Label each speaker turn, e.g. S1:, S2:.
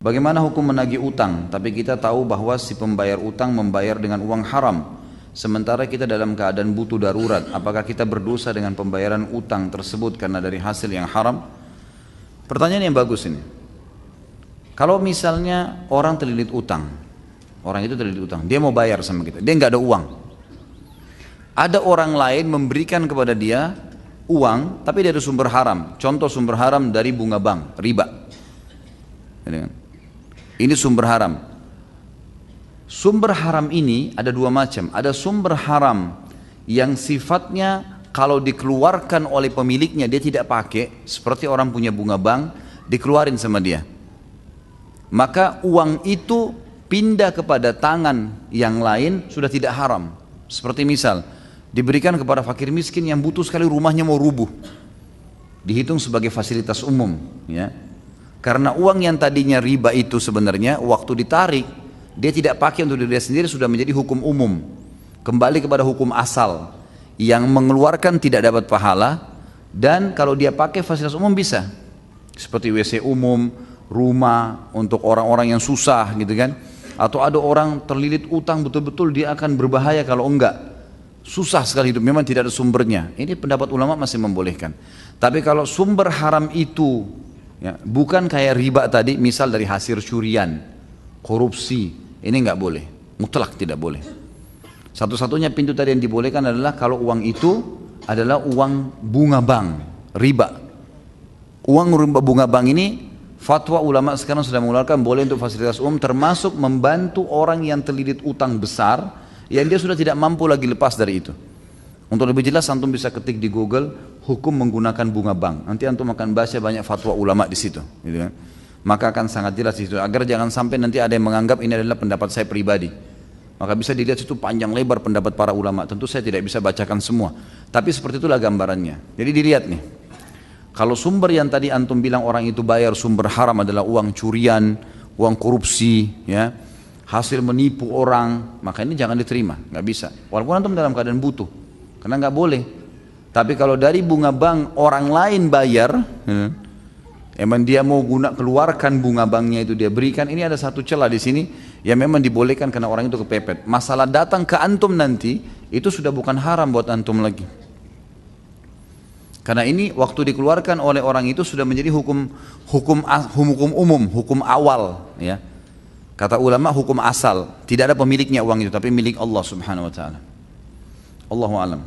S1: Bagaimana hukum menagih utang, tapi kita tahu bahwa si pembayar utang membayar dengan uang haram, sementara kita dalam keadaan butuh darurat. Apakah kita berdosa dengan pembayaran utang tersebut karena dari hasil yang haram? Pertanyaan yang bagus ini. Kalau misalnya orang terlilit utang, dia mau bayar sama kita, dia nggak ada uang. Ada orang lain memberikan kepada dia uang, tapi dari sumber haram. Contoh sumber haram dari bunga bank, riba. Ini sumber haram. Sumber haram ini ada dua macam. Ada sumber haram yang sifatnya kalau dikeluarkan oleh pemiliknya dia tidak pakai, seperti orang punya bunga bank, dikeluarin sama dia. Maka uang itu pindah kepada tangan yang lain sudah tidak haram. Seperti misal, diberikan kepada fakir miskin yang butuh sekali, rumahnya mau rubuh. Dihitung sebagai fasilitas umum, ya. Karena uang yang tadinya riba itu sebenarnya waktu ditarik dia tidak pakai untuk diri sendiri, sudah menjadi hukum umum, kembali kepada hukum asal yang mengeluarkan tidak dapat pahala, dan kalau dia pakai fasilitas umum bisa, seperti WC umum, rumah untuk orang-orang yang susah gitu kan, atau ada orang terlilit utang betul-betul dia akan berbahaya kalau enggak, susah sekali hidup, memang tidak ada sumbernya. Ini pendapat ulama masih membolehkan. Tapi kalau sumber haram itu ya, bukan kayak riba tadi, misal dari hasil curian, korupsi, ini nggak boleh, mutlak tidak boleh. Satu-satunya pintu tadi yang dibolehkan adalah kalau uang itu adalah uang bunga bank, riba. Uang bunga bank ini, fatwa ulama sekarang sudah mengeluarkan boleh untuk fasilitas umum, termasuk membantu orang yang terlilit utang besar, yang dia sudah tidak mampu lagi lepas dari itu. Untuk lebih jelas antum bisa ketik di Google hukum menggunakan bunga bank. Nanti antum akan baca banyak fatwa ulama di situ, gitu kan. Maka akan sangat jelas di situ, agar jangan sampai nanti ada yang menganggap ini adalah pendapat saya pribadi. Maka bisa dilihat situ panjang lebar pendapat para ulama. Tentu saya tidak bisa bacakan semua, tapi seperti itulah gambarannya. Jadi dilihat nih, kalau sumber yang tadi antum bilang orang itu bayar sumber haram adalah uang curian, uang korupsi, ya, hasil menipu orang, maka ini jangan diterima, nggak bisa. Walaupun antum dalam keadaan butuh. Karena nggak boleh. Tapi kalau dari bunga bank orang lain bayar, emang dia mau keluarkan bunga banknya itu dia berikan, ini ada satu celah di sini yang memang dibolehkan karena orang itu kepepet. Masalah datang ke antum nanti itu sudah bukan haram buat antum lagi. Karena ini waktu dikeluarkan oleh orang itu sudah menjadi hukum umum, hukum awal, ya. Kata ulama hukum asal, tidak ada pemiliknya uang itu, tapi milik Allah Subhanahu wa taala. Allahu a'lam.